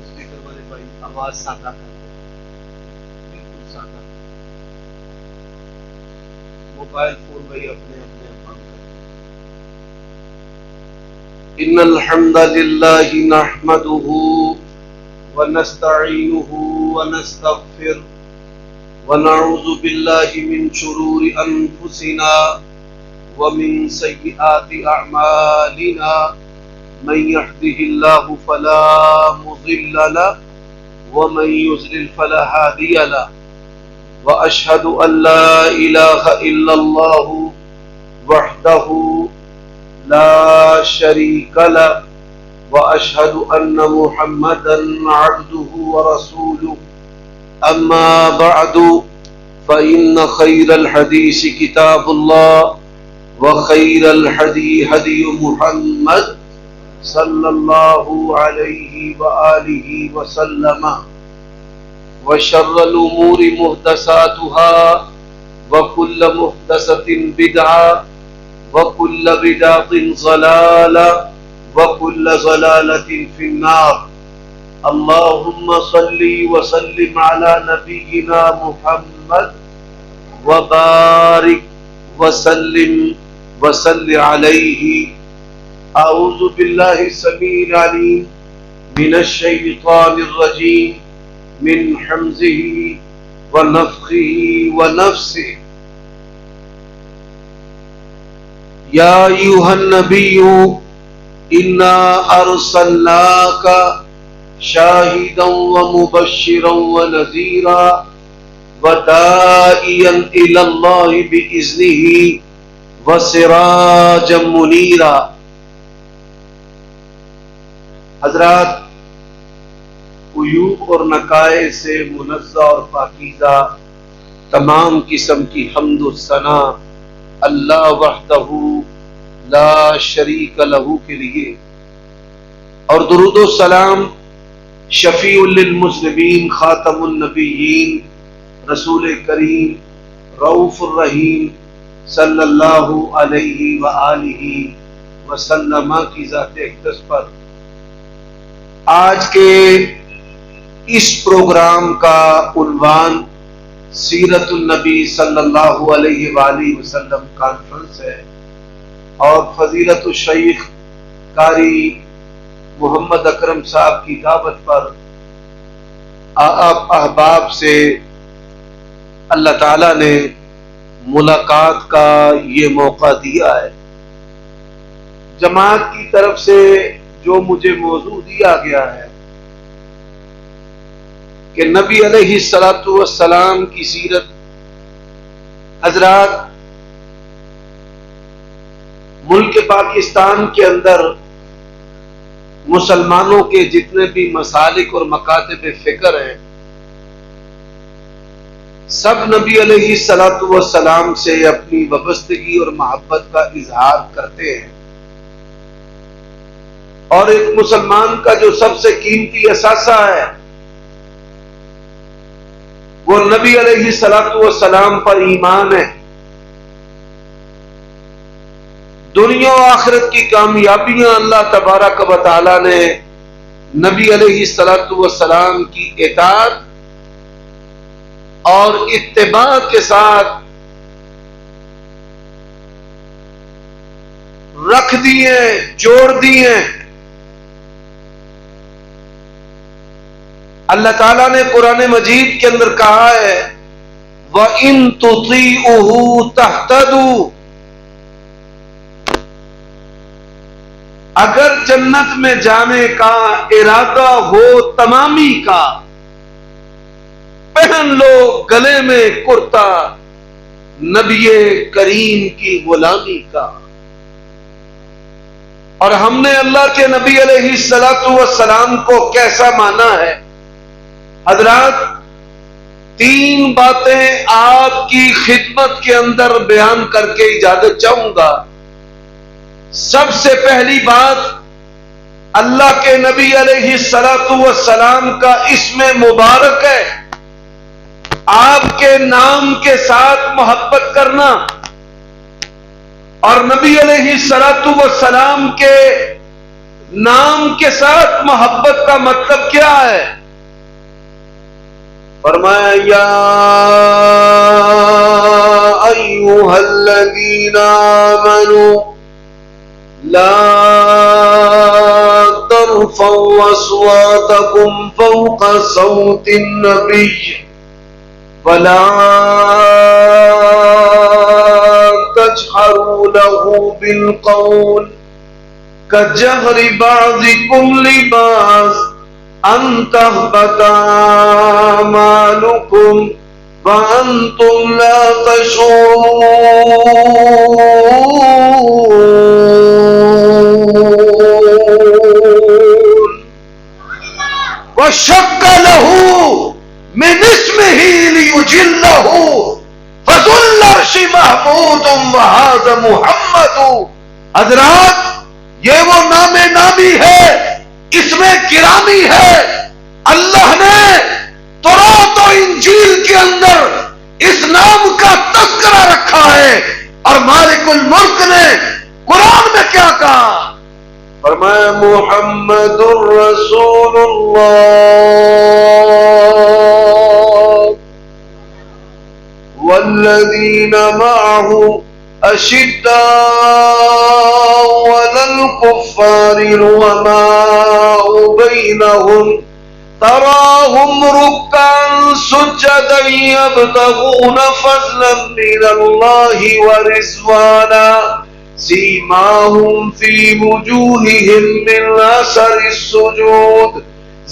Speaker والے بھائی آواز سادہ کر دیں، بالکل سادہ. موبائل فون بھائی اپنے اپنے بند کر دیں. ان الحمد للہ نحمده ونستعینه ونستغفر ونعوذ باللہ من شرور انفسنا ومن سیئات اعمالنا من يهده الله فلا مضل له ومن يضلل فلا هادي له واشهد ان لا اله الا الله وحده لا شريك له واشهد ان محمدا عبده ورسوله. اما بعد فان خير الحديث كتاب الله وخير الهدي هدي محمد صلى الله عليه وآله وسلم وشر الأمور محدثاتها وكل محدثة بدعة وكل بدعة ضلالة وكل ضلالة في النار. اللهم صل وسلم على نبينا محمد وبارك وسلم وصل عليه. اعوذ باللہ السمیع العلیم من الشیطان الرجیم من حمزه ونفخه ونفسه. یا ایھا النبی انا ارسلناک شاہدا ومبشرا ونذیرا وداعیا الی اللہ باذنہ وسراجا منیرا. حضرات، عیوب اور نقائص سے منزہ اور پاکیزہ تمام قسم کی حمد و ثنا اللہ وحدہ لا شریک لہ کے لیے، اور درود و سلام شفیع للمذنبین خاتم النبیین رسول کریم رؤوف الرحیم صلی اللہ علیہ وآلہ وسلم کی ذات اقدس پر. آج کے اس پروگرام کا عنوان سیرت النبی صلی اللہ علیہ وآلہ وسلم کانفرنس ہے، اور فضیلت الشیخ قاری محمد اکرم صاحب کی دعوت پر آپ احباب سے اللہ تعالیٰ نے ملاقات کا یہ موقع دیا ہے. جماعت کی طرف سے جو مجھے موضوع دیا گیا ہے کہ نبی علیہ السلام کی سیرت. حضرات، ملک پاکستان کے اندر مسلمانوں کے جتنے بھی مسالک اور مکاتب فکر ہیں، سب نبی علیہ السلام سے اپنی وابستگی اور محبت کا اظہار کرتے ہیں، اور ایک مسلمان کا جو سب سے قیمتی اثاثہ ہے وہ نبی علیہ السلام پر ایمان ہے. دنیا و آخرت کی کامیابیاں اللہ تبارک و تعالی نے نبی علیہ السلام کی اطاعت اور اتباع کے ساتھ رکھ دی ہیں، جوڑ دی ہیں. اللہ تعالیٰ نے قرآن مجید کے اندر کہا ہے وَإِن تُطِيعُوهُ تَهْتَدُوا. اگر جنت میں جانے کا ارادہ ہو تمامی کا، پہن لو گلے میں کرتا نبی کریم کی غلامی کا. اور ہم نے اللہ کے نبی علیہ السلام کو کیسا مانا ہے؟ حضرات، تین باتیں آپ کی خدمت کے اندر بیان کر کے اجازت چاہوں گا. سب سے پہلی بات، اللہ کے نبی علیہ السلام کا اسم مبارک ہے. آپ کے نام کے ساتھ محبت کرنا اور نبی علیہ السلام کے نام کے ساتھ محبت کا مطلب کیا ہے؟ فرمایا یا ایھا الذین آمنوا لا ترفعوا اصواتکم فوق صوت النبی ولا تجهروا له بالقول كجهر بعضكم لبعض أن تهبط أعمالكم وأنتم لا تشعرون وشق له من اسمه ليجله فذو العرش محمود وهذا محمد. حضرات یہ وہ نام نامی ہے، اس میں گرامی ہے. اللہ نے تورات و انجیل کے اندر اس نام کا تذکرہ رکھا ہے، اور مالک الملک نے قرآن میں کیا کہا؟ فرمایا محمد الرسول اللہ والذین معه اشداء على الكفار رحماء بينهم تراهم ركعا سجدا يبتغون فضلا من الله ورضوانا سيماهم في وجوههم من اثر السجود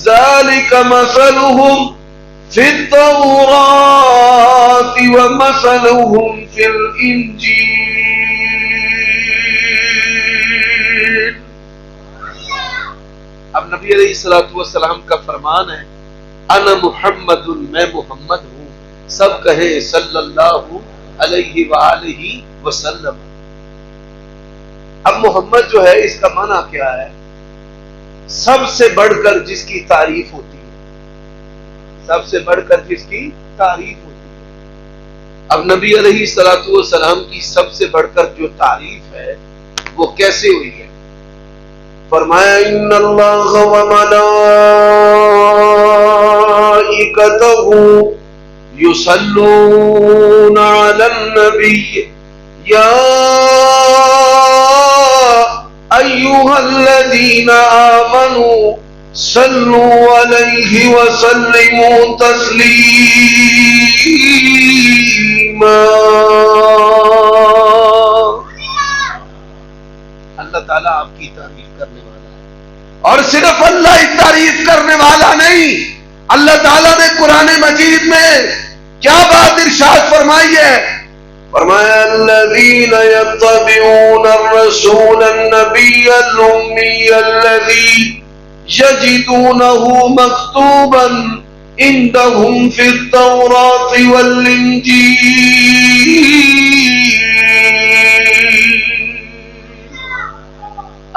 ذلك مثلهم في التوراة ومثلهم في الإنجيل. اب نبی علیہ الصلوۃ والسلام کا فرمان ہے انا محمد، میں محمد ہوں. سب کہیں صلی اللہ علیہ وآلہ وسلم. اب محمد جو ہے اس کا معنی کیا ہے؟ سب سے بڑھ کر جس کی تعریف ہوتی ہے، سب سے بڑھ کر جس کی تعریف ہوتی ہے. اب نبی علیہ الصلوۃ والسلام کی سب سے بڑھ کر جو تعریف ہے وہ کیسے ہوئی ہے؟ فرمایا ان اللہ وملائکتہ یصلون علی النبی یا ایھا الذین آمنوا صلوا علیہ وسلموا تسلیما. اللہ تعالیٰ آپ کی تعریف کرنے والا ہے، اور صرف اللہ ہی تعریف کرنے والا نہیں. اللہ تعالیٰ نے قرآن مجید میں کیا بات ارشاد فرمائی ہے؟ فرمایا الذین یتبعون الرسول النبی الأمی الذی یجدونہ مکتوبا عندهم فی التوراۃ والانجیل.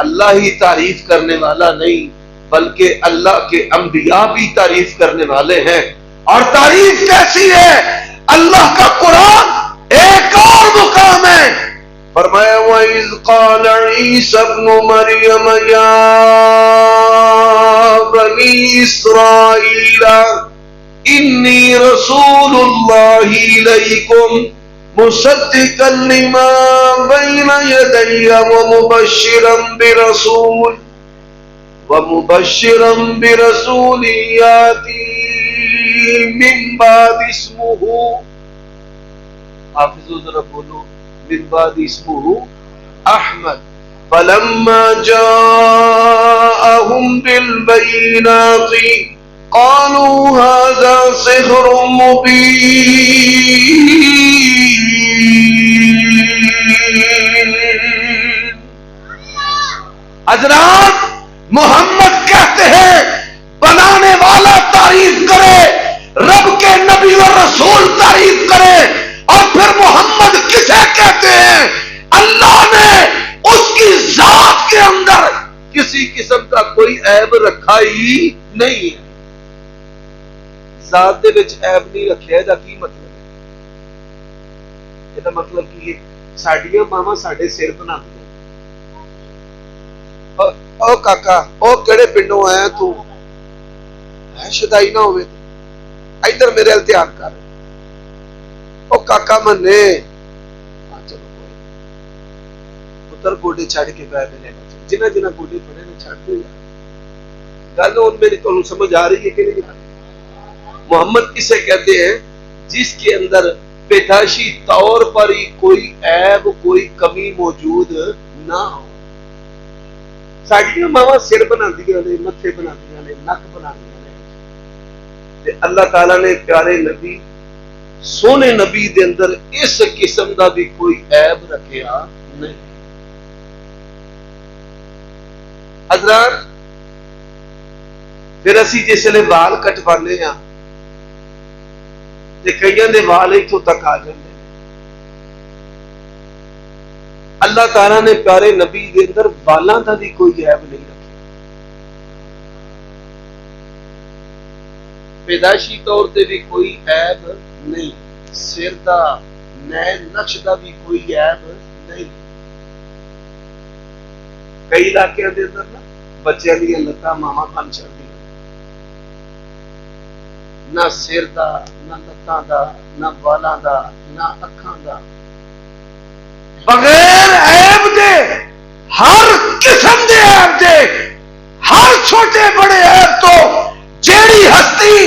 اللہ ہی تعریف کرنے والا نہیں بلکہ اللہ کے انبیاء بھی تعریف کرنے والے ہیں. اور تعریف کیسی ہے؟ اللہ کا قرآن ایک اور مقام ہے. فرمایا وَإِذْ قَالَ عِيسَى ابْنُ مَرْيَمَ يَا بَنِي إِسْرَائِيلَ إِنِّي رَسُولُ اللَّهِ إِلَيْكُمْ مُصَدِّقًا لِمَا بَيْنَ يَدَيَّ وَمُبَشِّرًا بِرَسُولٍ يَأْتِي مِن بَعْدِ اسْمُهُ حافظوا ذرا بولو من بعد اسمه احمد فلما جاءهم بالبينات قالوا هذا سحر مبين. حضرات محمد کہتے ہیں بنانے والا تعریف کرے، رب کے نبی اور رسول تعریف کرے، اور پھر محمد کسے کہتے ہیں؟ اللہ نے اس کی ذات کے اندر کسی قسم کا کوئی عیب رکھا ہی نہیں ہے. ذات دے وچ عیب نہیں رکھیا، دا کی مطلب ہے؟ یہ مطلب کہ ساڈیاں ماواں ساڈے سر بنا دیا، او کاکا او کہڑے پنڈوں آیا تو ہے شدائی نہ ہوئے ادھر میرے التیار کر او کاکا منے پتر گوڈے چھڑ کے پہ میرے جنہ جنہ گوڈے پڑے نے چھڑ دے گل ان میری تو سمجھ آ رہی ہے کہ نہیں آ رہی؟ محمد کسے کہتے ہیں جس کے اندر پیدائشی طور پر ہی کوئی عیب کوئی کمی موجود نہ ہو. ساڈیاں ماواں سر بناندیاں نے متھے بناندیاں نے نک بناندیاں نے تے اللہ تعالی نے پیارے نبی سونے نبی دے اندر اس قسم دا بھی کوئی عیب رکھیا نہیں. حضرات پھر اسی جسے وال کٹوانے ہاں تے کئیاں دے وال اتھوں تک آ جاندے. اللہ تعالیٰ نے پیارے نبی دے اندر والاں دا بھی کوئی عیب نہیں رکھا. پیدائشی طور تے بھی کوئی عیب نہیں. سر دا نین نقش دا بھی کوئی عیب نہیں. کئی علاقے دے اندر نا بچیاں دیاں لتاں ماما بن چڑھدیاں نہ سر دا نہ لتاں دا نہ والاں دا نہ اکھاں دا بغیر عیب دے ہر قسم دے عیب دے ہر چھوٹے بڑے عیب تو جیڑی ہستی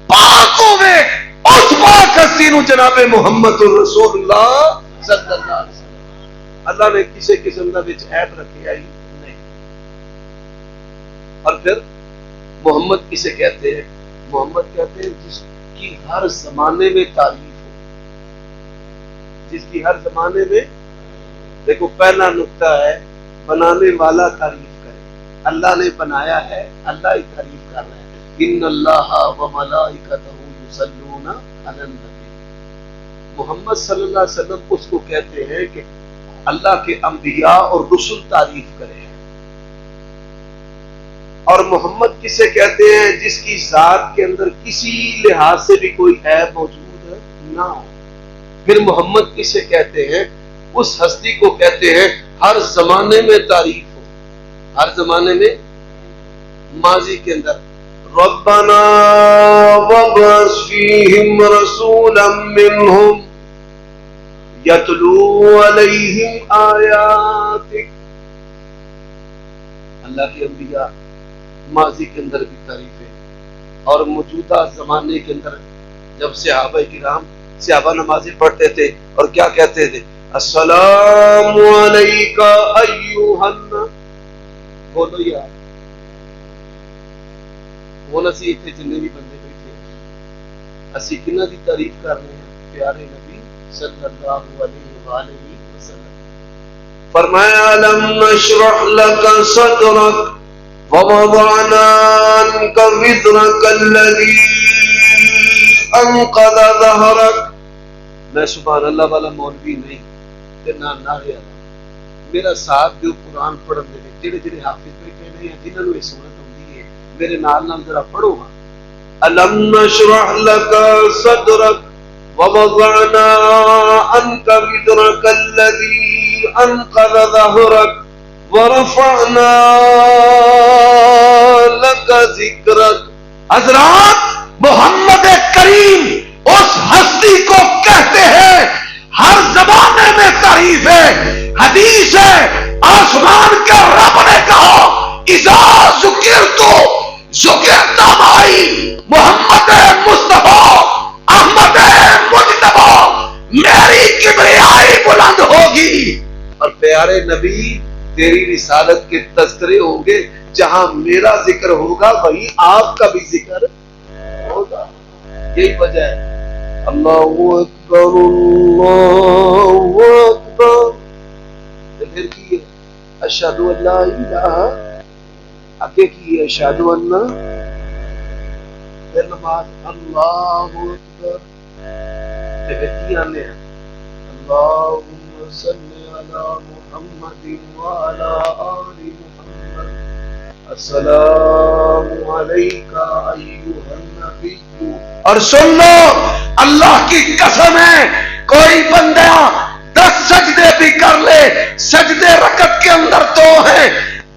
پاک ہوے اس پاک ہستی نو جناب محمد رسول اللہ صلی اللہ علیہ وسلم اللہ نے کسی قسم دا وچ عیب رکھیا ہی نہیں. اور پھر محمد کسے کہتے ہیں؟ محمد کہتے ہیں جس کی ہر زمانے میں تعریف ہو. جس کی ہر زمانے میں دیکھو پہلا نقطہ ہے بنانے والا تعریف کرے. اللہ نے بنایا ہے اللہ ہی تعریف کر رہا ہے. ان اللہ و ملائکتہ یصلون علی النبی. محمد صلی اللہ علیہ وسلم اس کو کہتے ہیں کہ اللہ کے انبیاء اور رسل تعریف کرے. اور محمد کسے کہتے ہیں؟ جس کی ذات کے اندر کسی لحاظ سے بھی کوئی عیب موجود نہ ہو. پھر محمد کسے کہتے ہیں؟ اس ہستی کو کہتے ہیں ہر زمانے میں تعریف ہو. ہر زمانے میں ماضی کے اندر ربنا وابعث فیہم رسولا منہم یتلو علیہم آیاتک. اللہ کے انبیاء ماضی کے اندر بھی تعریف ہے. اور موجودہ زمانے کے اندر جب صحابہ نمازیں پڑھتے تھے اور کیا کہتے تھے؟ السلام علیکہ ایوہا النبی. بولو یار بولا سی اتنے جننے بھی بندے بیٹھے اسی کنہ دی تعریف کر رہے ہیں؟ پیارے نبی صلی اللہ علیہ وآلہ وسلم. فرمایا الم نشرح لک صدرک ووضعنا عنك وزرك الذي انقض ظهرك. میں سبحان اللہ والا مولوی نہیں تے نہ نعرے والا. میرا ساتھ دیو قرآن پڑھن دے جڑے جڑے حافظ بیٹھے نے جنہاں نوں یہ سورت ہوندی ہے میرے نال نال ذرا پڑھو. الم نشرح لك صدرك ووضعنا عنك وزرك الذي انقض ظهرك ورفعنا لك ذکرک. حضرات محمد کریم اس ہستی کو کہتے ہیں ہر زمانے میں تعریف ہے. حدیث ہے آسمان کے رب نے کہا اذا ذکرت ذکرت معی. محمد مصطفیٰ احمد مجتبی میری کبریائی بلند ہوگی. اور پیارے نبی تیری رسالت کے تذکرے ہوں گے. جہاں میرا ذکر ہوگا وہیں آپ کا بھی ذکر ہوگا. یہی وجہ ہے اللہ اکبر اللہ اکبر. پھر کی اشہد ان لا الہ اکے کی اشہد ان. پھر نماز اللہ اکبر. پھر کی آنے ہیں اللہم صلی علی محمد وعلی آل محمد. السلام علیکہ ایہا النبی. اور سن لو اللہ کی قسم ہے کوئی بندہ 10 سجدے بھی کر لے, سجدے رکعت کے اندر 2 ہیں,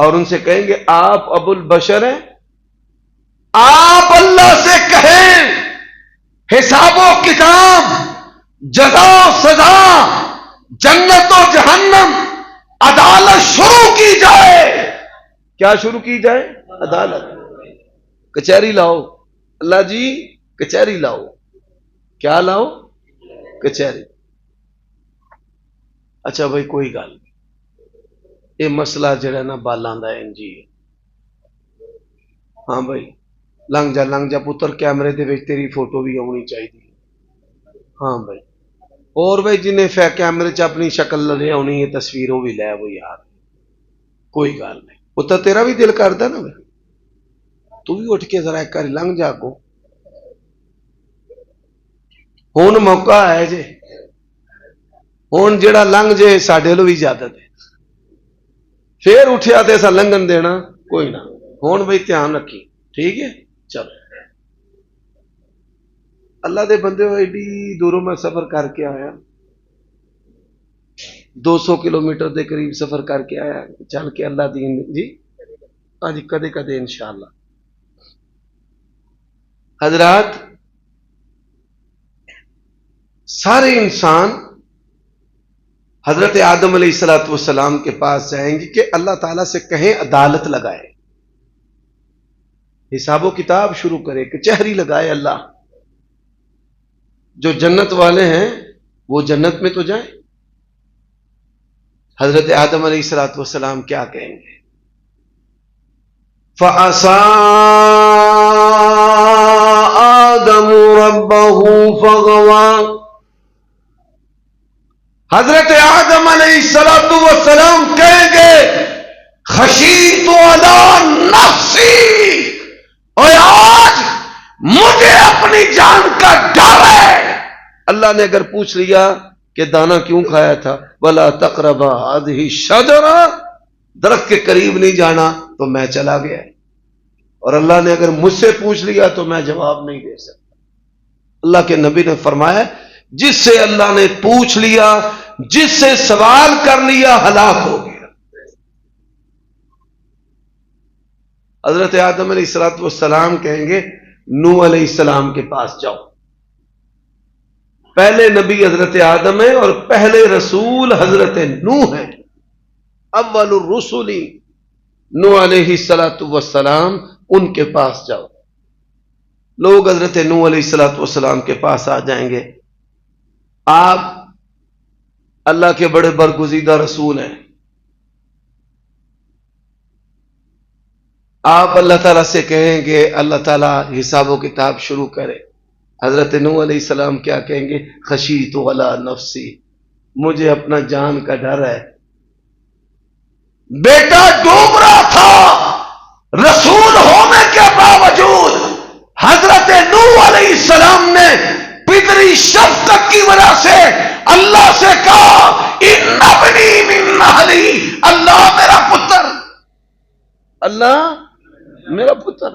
اور ان سے کہیں گے آپ ابو البشر ہیں، آپ اللہ سے کہیں حساب و کتاب، جزا و سزا، جنت و جہنم، عدالت شروع کی جائے۔ کیا شروع کی جائے؟ عدالت، کچہری لاؤ، اللہ جی کچہری لاؤ، کیا لاؤ؟ کچہری۔ اچھا بھائی کوئی گل نہیں، یہ مسئلہ جڑا نا بالاں دا ہے جی، ہاں بھائی لنگ جا پتر، کیمرے دے وچ تیری فوٹو بھی آنی چاہیے، ہاں بھائی، اور بھائی جنہیں کیمرے چ اپنی شکل لے آنی ہے تصویر وہ بھی لے وہ یار، کوئی گل نہیں، پتر تیرا بھی دل کردا نا بھائی، تو بھی اٹھ کے ذرا ایک بار لنگ جا کو، ہن موقع ہے جے، ہن جڑا لنگ جے ساڈے لو اجازت ہے، پھر اٹھیا تے ایسا لنگن دینا کوئی نہ، ہن بھائی دھیان رکھی، ٹھیک ہے؟ چلو اللہ دے بندے ہو، ایڈی دوروں میں سفر کر کے آیا، 200 کلومیٹر دے قریب سفر کر کے آیا، چل کے اللہ دین جی، ہاں جی کدے کدے انشاءاللہ۔ حضرات سارے انسان حضرت آدم علیہ السلام کے پاس جائیں گے کہ اللہ تعالیٰ سے کہیں عدالت لگائے، حساب و کتاب شروع کرے، کچہری لگائے اللہ، جو جنت والے ہیں وہ جنت میں تو جائیں۔ حضرت آدم علیہ السلام کیا کہیں گے؟ فَعَصَىٰ آدَمُ رَبَّهُ فَغَوَىٰ، حضرت آدم علیہ السلام کہیں گے خشیت علی نفسی، اور آج مجھے اپنی جان کا ڈر ہے۔ اللہ نے اگر پوچھ لیا کہ دانا کیوں کھایا تھا، وَلَا تَقْرَبَا هَٰذِهِ الشَّجَرَةَ، درخت کے قریب نہیں جانا، تو میں چلا گیا، اور اللہ نے اگر مجھ سے پوچھ لیا تو میں جواب نہیں دے سکتا۔ اللہ کے نبی نے فرمایا جس سے اللہ نے پوچھ لیا، جس سے سوال کر لیا، ہلاک ہو گیا۔ حضرت آدم علیہ السلام کہیں گے نوح علیہ السلام کے پاس جاؤ، پہلے نبی حضرت آدم ہے اور پہلے رسول حضرت نوح ہے، اول الرسل نوح علیہ السلام، ان کے پاس جاؤ۔ لوگ حضرت نوح علیہ السلام کے پاس آ جائیں گے، آپ اللہ کے بڑے برگزیدہ رسول ہیں، آپ اللہ تعالیٰ سے کہیں گے اللہ تعالیٰ حساب و کتاب شروع کرے۔ حضرت نوح علیہ السلام کیا کہیں گے؟ خشیت علی نفسی، مجھے اپنا جان کا ڈر ہے۔ بیٹا ڈوب رہا تھا، رسول ہونے کے باوجود حضرت نوح علیہ السلام نے پدری شفقت کی وجہ سے اللہ سے کہا ان ابنی من اہلی، اللہ میرا پتر، اللہ میرا پتر۔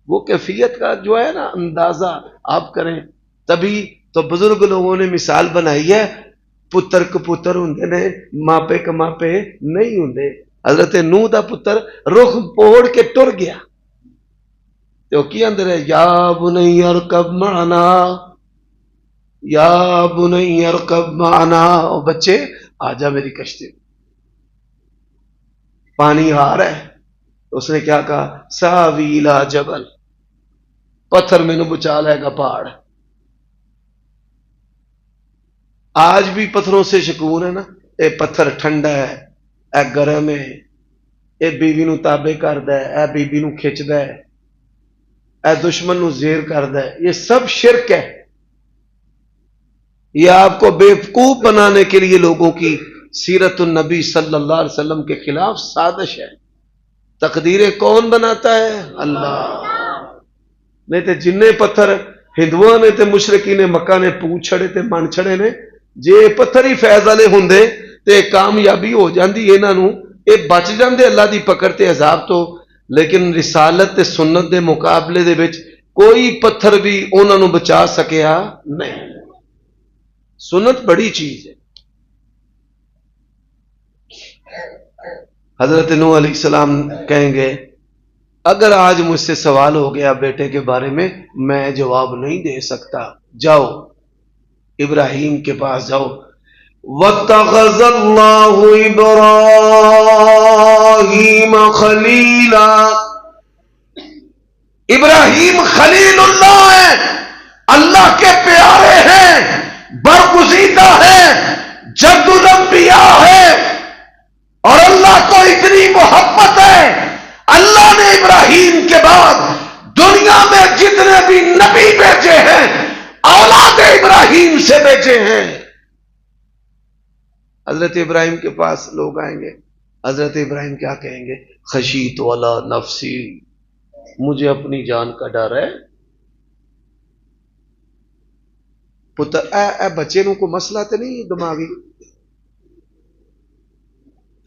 وہ کیفیت کا جو ہے نا اندازہ آپ کریں، تبھی تو بزرگ لوگوں نے مثال بنائی ہے، پتر کو پتر ہوندے نے، ماپے کا ماپے نہیں ہوندے۔ حضرت نوح دا پتر رخ پوڑ کے ٹر گیا، تو کی اندر ہے یا بنی ارکب معنا، یا بنی ارکب معنا، او بچے آجا میری کشتی، پانی آ رہا ہے۔ اس نے کیا کہا؟ ساوی الی جبل، پتھر میں نے بچا لے گا پہاڑ۔ آج بھی پتھروں سے شکون ہے نا، اے پتھر ٹھنڈا ہے، اے گرم ہے، اے بیوی نو تابع کردا ہے، اے بیوی نو کھچدا ہے، اے دشمن نو زیر کردا ہے، یہ سب شرک ہے۔ یہ آپ کو بیوقوف بنانے کے لیے لوگوں کی سیرت النبی صلی اللہ علیہ وسلم کے خلاف سازش ہے۔ تقدیریں کون بناتا ہے؟ اللہ۔ نہیں تے جننے پتھر ہندوؤں نے تے مشرکین مکہ نے پوچھ چھڑے تے من چھڑے نے، جے پتھر ہی فیض والے ہوندے تے کامیابی ہو جاندی، انہاں نو اے بچ جاندے اللہ دی پکڑ تے عذاب تو۔ لیکن رسالت تے سنت دے مقابلے دے وچ کوئی پتھر بھی انہاں نو بچا سکیا نہیں۔ سنت بڑی چیز ہے۔ حضرت نوح علیہ السلام کہیں گے اگر آج مجھ سے سوال ہو گیا بیٹے کے بارے میں جواب نہیں دے سکتا، جاؤ ابراہیم کے پاس جاؤ۔ وَاتَّخَذَ اللَّهُ إِبْرَاهِيمَ خَلِيلًا، ابراہیم خلیل اللہ ہے، اللہ کے پیارے ہیں، برگزیدہ ہیں، جد الانبیاء ہے، اور اللہ کو اتنی محبت ہے اللہ نے ابراہیم کے بعد دنیا میں جتنے بھی نبی بھیجے ہیں اولاد ابراہیم سے بھیجے ہیں۔ حضرت ابراہیم کے پاس لوگ آئیں گے، حضرت ابراہیم کیا کہیں گے؟ خشیت علی نفسی، مجھے اپنی جان کا ڈر ہے۔ پتر اے بچے نو کو مسئلہ تے نہیں دماغی،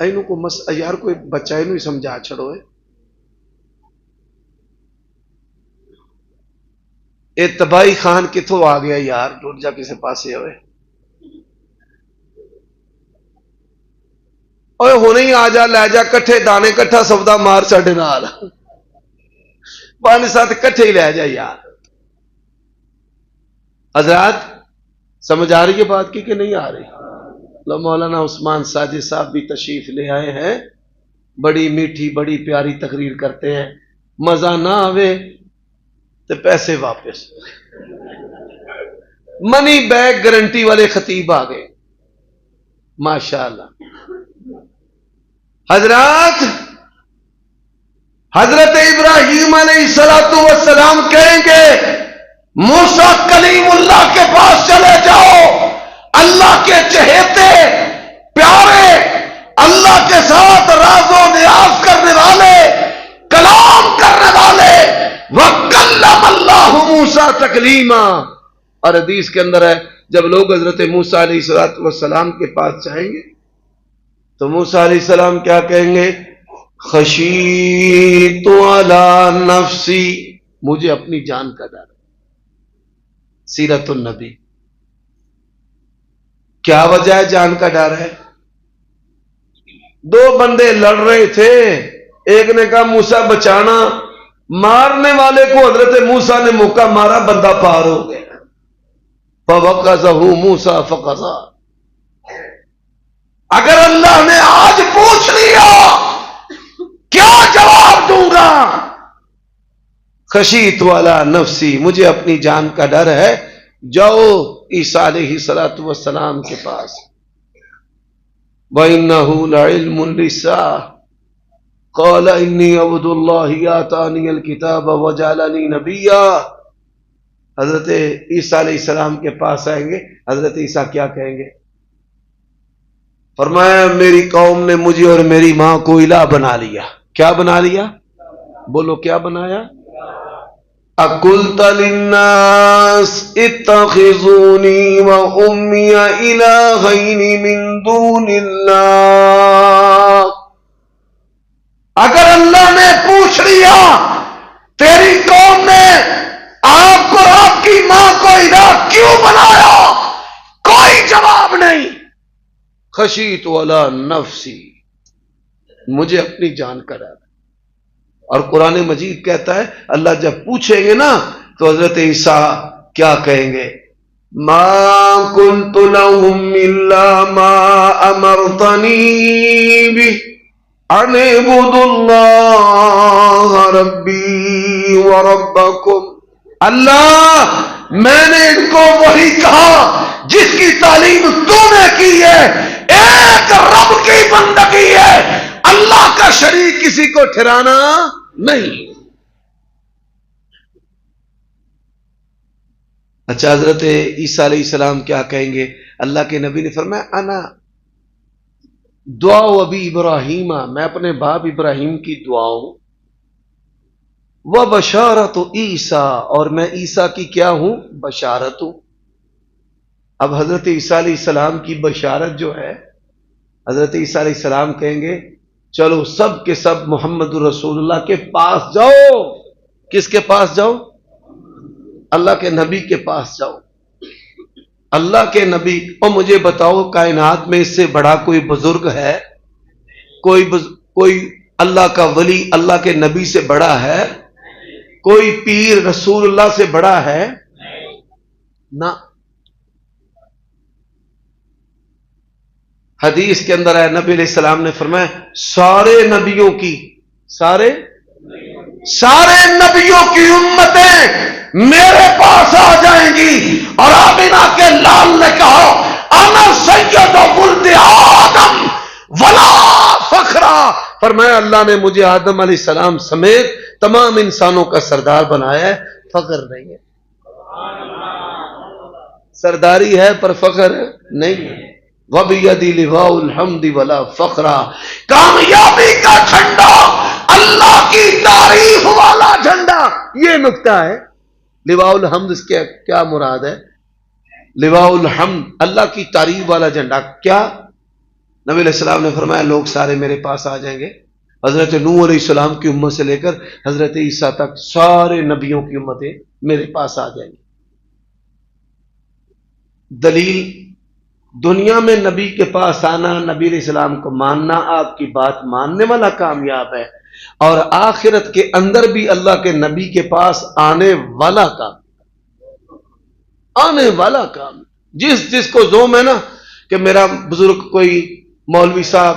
اینو کو یار کوئی بچہ اینو ہی سمجھا چھڑو ہے۔ اے تباہی خان کتوں آ گیا یار، ٹوٹ جا کسے پاسے ہوئے، اوے ہونے ہی آ جا لے جا کٹھے دانے کٹھا سودا مار ساڈے نال، 5-7 کٹھے ہی لے جا یار۔ حضرات سمجھ آ رہی ہے بات کی کہ نہیں آ رہی؟ مولانا عثمان ساجد صاحب بھی تشریف لے آئے ہیں، بڑی میٹھی بڑی پیاری تقریر کرتے ہیں، مزہ نہ آوے تو پیسے واپس، منی بیگ گارنٹی والے خطیب آ گئے ماشاءاللہ۔ حضرات حضرت ابراہیم علیہ السلام کہیں گے موسیٰ کلیم اللہ کے پاس چلے جاؤ، اللہ کے چہیتے پیارے، اللہ کے ساتھ راز و نیاز کرنے والے، کلام کرنے والے، وَكَلَّمَ اللَّهُ مُوسَىٰ تَكْلِيمًا۔ اور حدیث کے اندر ہے جب لوگ حضرت موسیٰ علیہ السلام کے پاس جائیں گے تو موسیٰ علیہ السلام کیا کہیں گے؟ خشیت علی نفسی، مجھے اپنی جان کا ڈر۔ سیرت النبی، کیا وجہ ہے جان کا ڈر ہے؟ 2 بندے لڑ رہے تھے، ایک نے کہا موسیٰ بچانا، مارنے والے کو حضرت موسیٰ نے موقع مارا، بندہ پار ہو گیا۔ فَوَقَذَهُ مُوسَىٰ فَقَضَىٰ، اگر اللہ نے آج پوچھ لیا کیا جواب دوں گا؟ خشیت علی نفسی، مجھے اپنی جان کا ڈر ہے۔ جاؤ عیسیٰ علیہ السلام کے پاس، وَإِنَّهُ لَعِلْمٌ لِّلسَّاعَةِ قَالَ إِنِّي عَبْدُ اللَّهِ آتَانِيَ الْكِتَابَ وَجَعَلَنِي نَبِيًّا۔ حضرت عیسیٰ علیہ السلام کے پاس آئیں گے، حضرت عیسیٰ کیا کہیں گے؟ فرمایا میری قوم نے مجھے اور میری ماں کو الہ بنا لیا۔ کیا بنا لیا؟ بولو کیا بنایا؟ اَقُلْتَ لِلنَّاسِ اتَّخِذُونِي وَأُمِّيَ إِلَٰهَيْنِ مِن دُونِ اللَّهِ، اگر اللہ نے پوچھ لیا تیری قوم نے آپ کو آپ کی ماں کو الہ کیوں بنایا، کوئی جواب نہیں۔ خشیت علی نفسی، مجھے اپنی جان کا ڈر۔ اور قرآن مجید کہتا ہے اللہ جب پوچھیں گے نا تو حضرت عیسیٰ کیا کہیں گے؟ ما قلت لهم الا ما امرتنی به ان اعبدوا اللہ ربی وربکم۔ اللہ میں نے ان کو وہی کہا جس کی تعلیم تو نے کی ہے، ایک رب کی بندگی ہے، اللہ کا شریک کسی کو ٹھہرانا نہیں۔ اچھا حضرت عیسیٰ علیہ السلام کیا کہیں گے؟ اللہ کے نبی نے فرمایا انا دعا ابی ابراہیم، میں اپنے باپ ابراہیم کی دعا ہوں، وہ بشارت عیسیٰ، اور میں عیسیٰ کی کیا ہوں؟ بشارت ہوں۔ اب حضرت عیسیٰ علیہ السلام کی بشارت جو ہے، حضرت عیسیٰ علیہ السلام کہیں گے چلو سب کے سب محمد رسول اللہ کے پاس جاؤ۔ کس کے پاس جاؤ؟ اللہ کے نبی کے پاس جاؤ۔ اللہ کے نبی، اور مجھے بتاؤ کائنات میں اس سے بڑا کوئی بزرگ ہے؟ کوئی اللہ کا ولی اللہ کے نبی سے بڑا ہے؟ کوئی پیر رسول اللہ سے بڑا ہے؟ نہ. حدیث کے اندر ہے، نبی علیہ السلام نے فرمایا سارے نبیوں کی امتیں میرے پاس آ جائیں گی. اور آمینہ کے لال نے کہا انا سید ولد آدم ولا فخرا. فرمایا اللہ نے مجھے آدم علیہ السلام سمیت تمام انسانوں کا سردار بنایا ہے، فخر نہیں ہے. سرداری ہے پر فخر نہیں ہے. وَبِيَدِي لِوَاءُ الْحَمْدِ وَلَا فَخْرًا. کامیابی کا جھنڈا، اللہ کی تعریف والا جھنڈا، یہ نکتہ ہے. لواء الحمد اس کے کیا مراد ہے؟ لواء الحمد اللہ کی تعریف والا جھنڈا. کیا؟ نبی علیہ السلام نے فرمایا لوگ سارے میرے پاس آ جائیں گے. حضرت نوح علیہ السلام کی امت سے لے کر حضرت عیسیٰ تک سارے نبیوں کی امتیں میرے پاس آ جائیں گی. دلیل، دنیا میں نبی کے پاس آنا، نبی علیہ السلام کو ماننا، آپ کی بات ماننے والا کامیاب ہے. اور آخرت کے اندر بھی اللہ کے نبی کے پاس آنے والا کام. جس کو زوم ہے نا کہ میرا بزرگ کوئی مولوی صاحب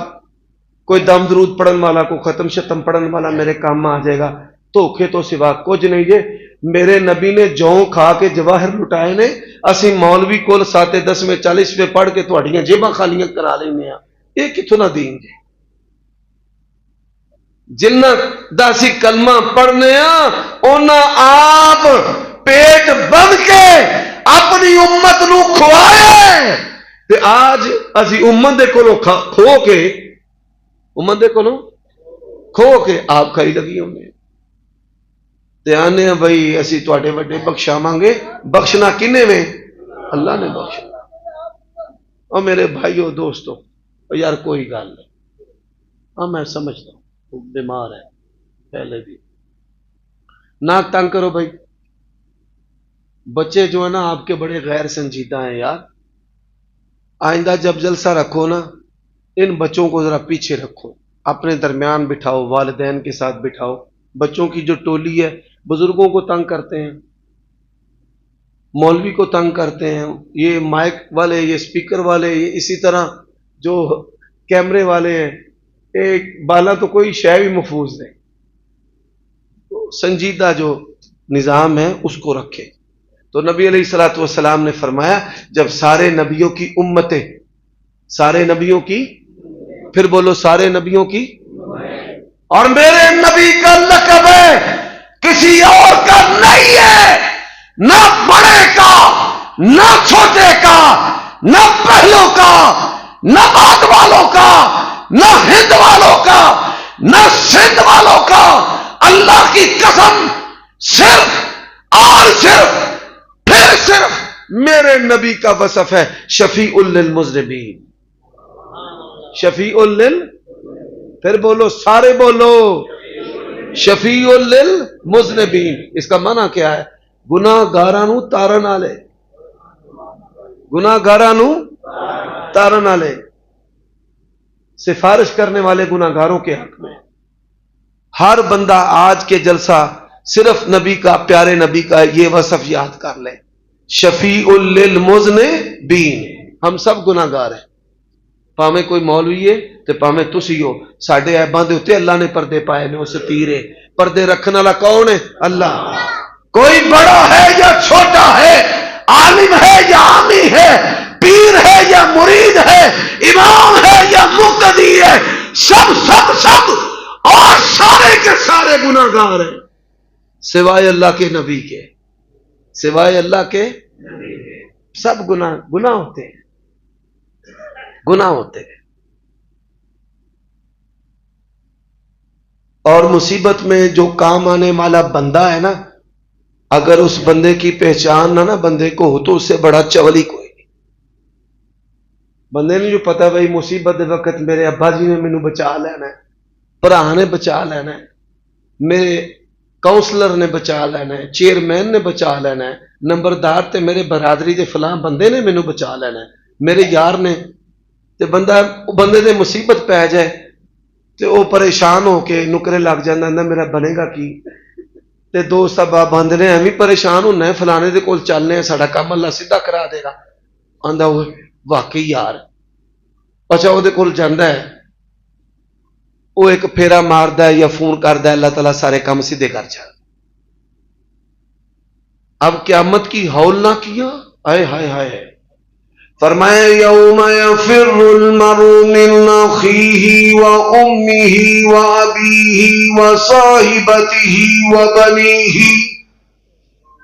کوئی دم درود پڑھن والا، کو ختم شتم پڑھن والا میرے کام میں آ جائے گا، دھوکھے تو سوا کچھ نہیں. جے میرے نبی نے جوں کھا کے جواہر لٹائے نے، اسی مولوی کول 7 10 میں 40 میں پڑھ کے تھوڑیاں جیباں خالیاں کرا لینے ہیں. یہ کتوں نہ دین جی. جنہ داسی کلمہ پڑھنے آپ پیٹ بند کے اپنی امت نو کھوائے تے آج اسی امت دے کولوں کھو کے آپ کھائی لگی ہونے تے آنے ہیں بھائی اسی تواڈے وڈے بخشا مانگے. بخشنا کنے میں؟ اللہ نے بخشنا. اور میرے بھائیو دوستو یار کوئی گل نہیں، ہاں میں سمجھتا ہوں بیمار ہے پہلے بھی، نہ تنگ کرو بھائی. بچے جو ہے نا آپ کے بڑے غیر سنجیدہ ہیں یار. آئندہ جب جلسہ رکھو نا ان بچوں کو ذرا پیچھے رکھو، اپنے درمیان بٹھاؤ، والدین کے ساتھ بٹھاؤ. بچوں کی جو ٹولی ہے بزرگوں کو تنگ کرتے ہیں، مولوی کو تنگ کرتے ہیں، یہ مائک والے، یہ سپیکر والے، یہ اسی طرح جو کیمرے والے ہیں، ایک بالا تو کوئی شے بھی محفوظ نہیں. سنجیدہ جو نظام ہے اس کو رکھے. تو نبی علیہ الصلوۃ والسلام نے فرمایا جب سارے نبیوں کی امتیں، سارے نبیوں کی، پھر بولو سارے نبیوں کی، اور میرے نبی کا لقب ہے کسی اور کا نہیں ہے، نہ بڑے کا، نہ چھوٹے کا، نہ پہلو کا، نہ بعد والوں کا، نہ ہند والوں کا، نہ سندھ والوں کا. اللہ کی قسم صرف اور صرف پھر صرف میرے نبی کا وصف ہے شفیع للمذنبین. شفیع پھر بولو سارے بولو شفیع للمذنبین. اس کا معنی کیا ہے؟ گناہگاراں نوں تارن والے، گناہگاراں نوں تارن والے، سفارش کرنے والے گناہگاروں کے حق میں. ہر بندہ آج کے جلسہ صرف نبی کا، پیارے نبی کا یہ وصف یاد کر لے، شفیع للمذنبین. ہم سب گناہگار ہیں، پاویں کوئی مولوی ہے تے پاویں تسی ہو. ساڈے عیباں دے اوتے اللہ نے پردے پائے نے، اس تیرے پردے رکھنے والا کون ہے؟ اللہ. کوئی بڑا ہے یا چھوٹا ہے، عالم ہے یا عامی ہے، پیر ہے یا مرید ہے، امام ہے یا مقتدی ہے، سب اور سارے کے سارے گناہگار ہیں سوائے اللہ کے نبی کے، سوائے اللہ کے سب گناہ ہوتے ہیں، گناہ ہوتے ہیں. اور مصیبت میں جو کام آنے والا بندہ ہے نا، اگر اس بندے کی پہچان نہ بندے کو ہو تو اس سے بڑا چولی کوئی نہیں. بندے نے جو پتا بھائی مصیبت دے وقت میرے ابا جی نے مینوں بچا لینا ہے، بھرا نے بچا لینا ہے، میرے کاؤنسلر نے بچا لینا ہے، چیئرمین نے بچا لینا ہے، نمبردار تے میرے برادری دے فلاں بندے نے مینوں بچا لینا ہے، میرے یار نے. تے بندے دے مصیبت پہ جائے تے وہ پریشان ہو کے نکرے لگ جانا میرا بنے گا کی تے دوست ابا بند نے ایویں پریشان ہونا ہے فلانے دے کول چلنے ہیں ساڈا کام اللہ سیدھا کرا دے گا آندا وہ واقعی یار اچھا وہ دے کول جاندا ہے وہ ایک پھیرا ماردا ہے یا فون کردا ہے اللہ تعالیٰ سارے کام سیدھے کر جائے اب قیامت کی ہول نہ کیا ہائے ہائے ہائے فرمایا یوم یفر المرء من اخیہ وامہ وابیہ وصاحبتہ وبنیہ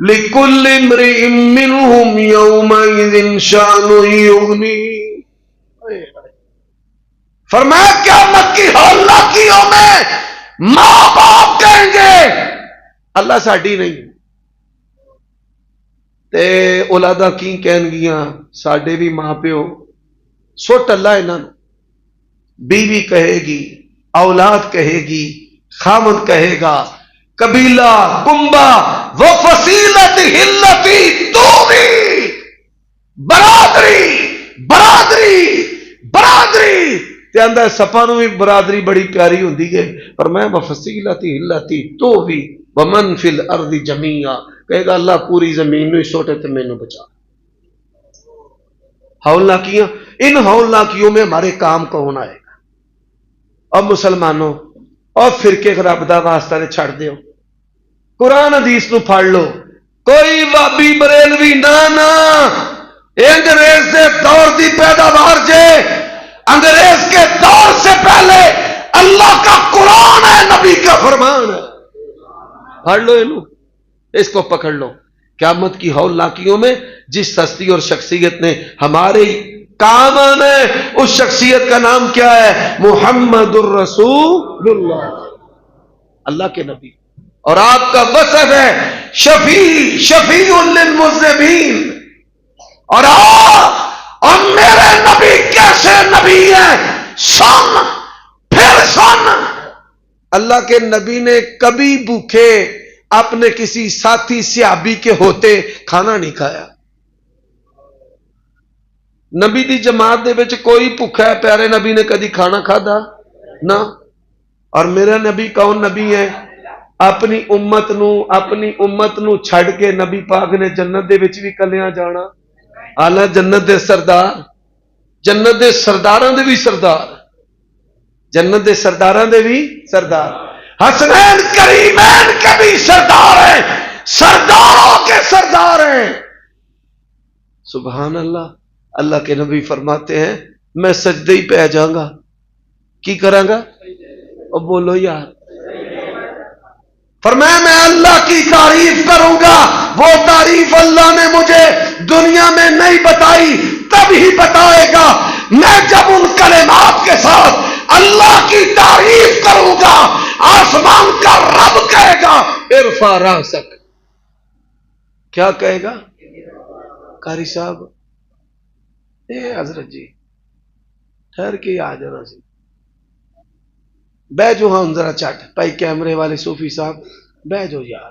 لکل امرئ منہم یومئذ شأن یغنیہ فرمایا قیامت کی ہولناکیوں میں ماں باپ کہیں گے اللہ ساڈی نہیں تے اولادا کی کہن گیاں ساڈے بھی ماں پیو سٹ اللہ انہاں بیوی کہے گی اولاد کہے گی خامد کہے گا قبیلہ کنبہ وہ فصیلت ہلتی توری برادری برادری برادری تے اندر سپاں نوں بھی برادری بڑی پیاری ہوندی ہے پر میں وفصیلت ہلتی تو بھی ومن فی الارض جمیعا کہے گا اللہ پوری زمین نو سوٹے تے مینوں بچا ہولناکیاں ان ہولناکیوں میں ہمارے کام کون آئے گا اب مسلمانوں اور فرقے رب دا واسطہ نے چھڑ دیو قرآن حدیث نو پڑھ لو کوئی وابی بریلوی نہ انگریز دے دور دی پیداوار جے انگریز کے دور سے پہلے اللہ کا قرآن ہے نبی کا فرمان ہے پڑھ لو انہوں اس کو پکڑ لو قیامت کی ہولناکیوں میں جس ہستی اور شخصیت نے ہمارے کام آنا ہے اس شخصیت کا نام کیا ہے محمد الرسول اللہ اللہ کے نبی اور آپ کا وصف ہے شفیع للمذنبین اور آپ اور میرے نبی کیسے نبی ہیں سن پھر سن اللہ کے نبی نے کبھی بھوکے اپنے کسی ساتھی صحابی کے ہوتے کھانا نہیں کھایا نبی دی جماعت دے وچ کوئی بھوکا ہے پیارے نبی نے کدی کھانا کھادا نہ اور میرا نبی کون نبی ہے اپنی امت نو چھڑ کے نبی پاک نے جنت دے وچ بھی کلیاں جانا آلہ جنت دے سردار جنت دے سرداراں دے بھی سردار جنت دے سرداراں دے بھی سردار حسنین کریمین کے بھی سردار ہیں سرداروں کے سردار ہیں سبحان اللہ اللہ کے نبی فرماتے ہیں میں سجدے ہی پہ جاؤں گا کی کراں گا اور بولو یار فرمایا میں اللہ کی تعریف کروں گا وہ تعریف اللہ نے مجھے دنیا میں نہیں بتائی تب ہی بتائے گا میں جب ان کلمات کے ساتھ اللہ کی تعریف کروں گا آسمان کا رب کہے گا ارفع راسک کیا کہے گا قاری صاحب اے حضرت جی ٹھہر کے آ جانا سی بہ جو ہاں ذرا چٹ پائی کیمرے والے صوفی صاحب بہ جو یار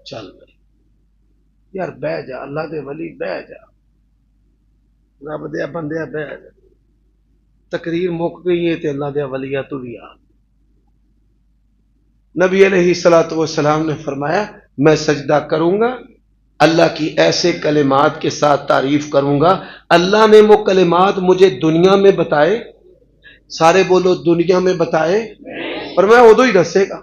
چل بھائی یار بہ جا اللہ دے ولی بہ جا رب دیا بندیا بہ جا تقریر مک گئی ہے تے اللہ دیا ولیہ تو بھی آ نبی علیہ الصلوۃ والسلام نے فرمایا میں سجدہ کروں گا اللہ کی ایسے کلمات کے ساتھ تعریف کروں گا اللہ نے وہ کلمات مجھے دنیا میں بتائے سارے بولو دنیا میں بتائے اور میں ادو ہی دسے گا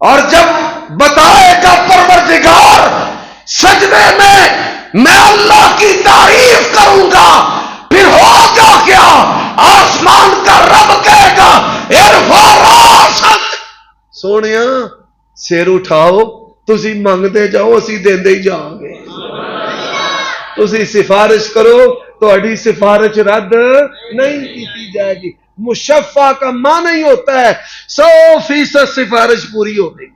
اور جب بتائے گا پروردگار سجدے میں اللہ کی تعریف کروں گا پھر ہوگا کیا آسمان کا رب کہے گا ارفع راسک سونیا سر اٹھاؤ تسی منگتے جاؤ اسی دیندے ہی جاؤ گے تسی سفارش کرو تہاڈی سفارش رد نہیں کی جائے گی مشفع کا معنی ہی ہوتا ہے 100% سفارش پوری ہو گئی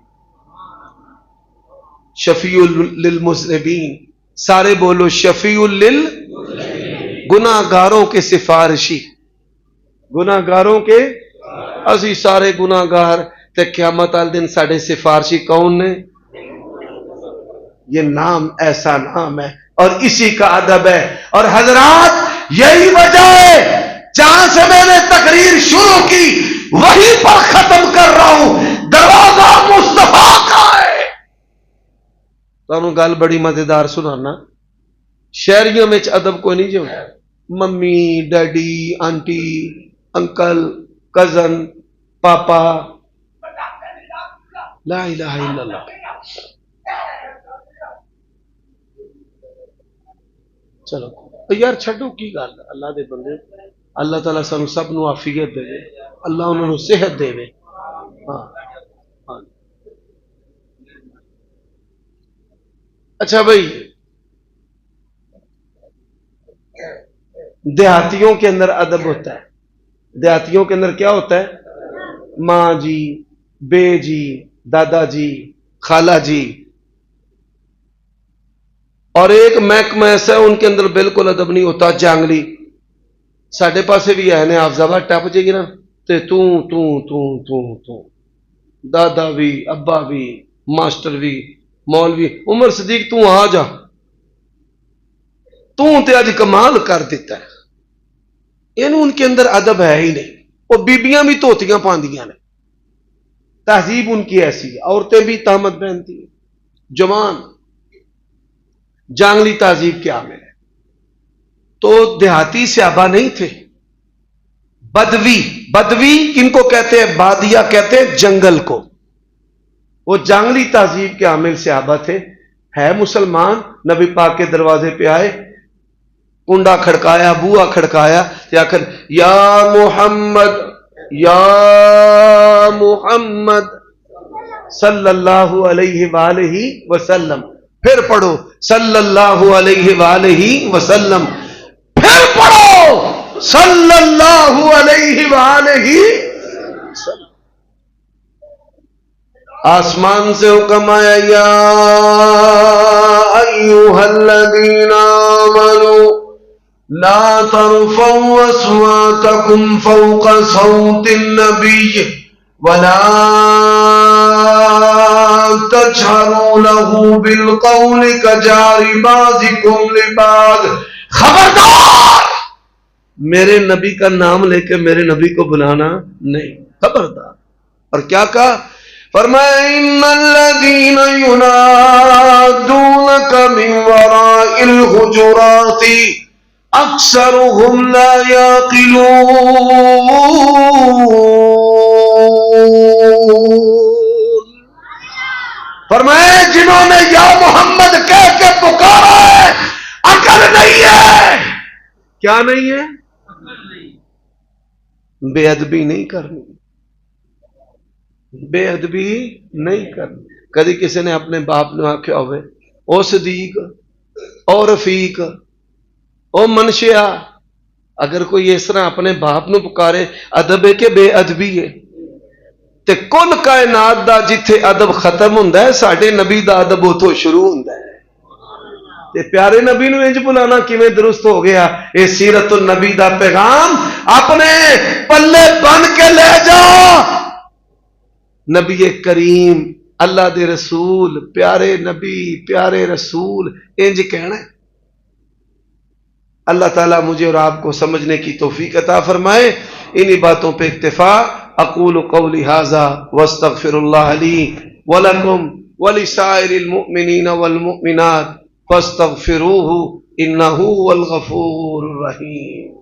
شفیع للمذنبین سارے بولو شفیع گناہگاروں کے سفارشی گناہگاروں کے اسی سارے گناہگار تے قیامت والے دن ساڈے سفارشی کون نے یہ نام ایسا نام ہے اور اسی کا ادب ہے اور حضرات یہی وجہ ہے جہاں سے میں نے تقریر شروع کی وہیں پر ختم کر رہا ہوں. دروازہ مصطفیٰ کا ہے. تانوں گل بڑی مزیدار سنانا. شہریوں میں ادب کوئی نہیں جو mummy daddy aunty uncle cousin papa لا الہ الا اللہ. چلو یار چھڈو کی گل اللہ دے بندے. اللہ تعالیٰ سانو سب نو عافیت دے. اللہ انہوں نے صحت دے. ہاں ہاں. اچھا بھائی دیہاتیوں کے اندر ادب ہوتا ہے. دیہاتیوں کے اندر کیا ہوتا ہے؟ ماں جی بے جی دادا جی خالہ جی. اور ایک محکمہ ایسا ہے ان کے اندر بالکل ادب نہیں ہوتا. جانگلی ساڈے پاسے بھی ہے نے آفزابہ ٹپ جائے گی نا تے تو دادا بھی ابا بھی ماسٹر بھی مولوی عمر صدیق تو آ جا تے اج کمال کر دیتا ہے. ان کے اندر ادب ہے ہی نہیں. وہ بیبیاں بھی دھوتیاں پاندیاں نے. تہذیب ان کی ایسی ہے. عورتیں بھی طامت پہنتی ہیں. جوان جانگلی تہذیب کے عامل ہے. تو دیہاتی صحابہ نہیں تھے. بدوی کن کو کہتے ہیں؟ بادیا کہتے ہیں جنگل کو. وہ جانگلی تہذیب کے عامل صحابہ تھے. ہے مسلمان. نبی پاک کے دروازے پہ آئے کنڈا کھڑکایا بوا کھڑکایا یا محمد صلی اللہ علیہ وآلہ وسلم. پھر پڑھو صلی اللہ علیہ وآلہ وسلم. پھر پڑھو صلی اللہ علیہ وآلہ وسلم. آسمان سے حکم آیا یا ایھا الذین آمنوا لا ترفعوا اصواتکم فوق صوت النبی ولا تجهروا له بالقول كجهر بعضكم لبعض. خبردار میرے نبی کا نام لے کے میرے نبی کو بلانا نہیں. خبردار. اور کیا کہا؟ فرمایا ان الذين ينادونك من وراء الحجرات اکثرهم لا يعقلون. فرمایا جنہوں نے یا محمد کہہ کے پکارا ہے عقل نہیں ہے. کیا نہیں ہے؟ بے ادبی نہیں کرنی. بے ادبی نہیں کرنی. کدی کسی نے اپنے باپ نے آخیا ہوئے او صدیق او رفیق او منشیا. اگر کوئی اس طرح اپنے باپ نو پکارے ادب ہے کہ بے ادبی ہے؟ تے کل کائنات دا جتھے ادب ختم ہوندا ہے ساڈے نبی دا ادب اتھوں شروع ہوندا ہے. تے پیارے نبی نو انج بلانا کیویں درست ہو گیا؟ اے سیرت النبی دا پیغام اپنے پلے بن کے لے جاؤ. نبی کریم اللہ دے رسول پیارے نبی پیارے رسول انج کہنا ہے. اللہ تعالیٰ مجھے اور آپ کو سمجھنے کی توفیق عطا فرمائے. انہی باتوں پہ اکتفا. اقول قولی ھذا واستغفر اللہ لی ولکم ولسائر المؤمنین والمؤمنات فاستغفروہ انہ هو الغفور الرحیم.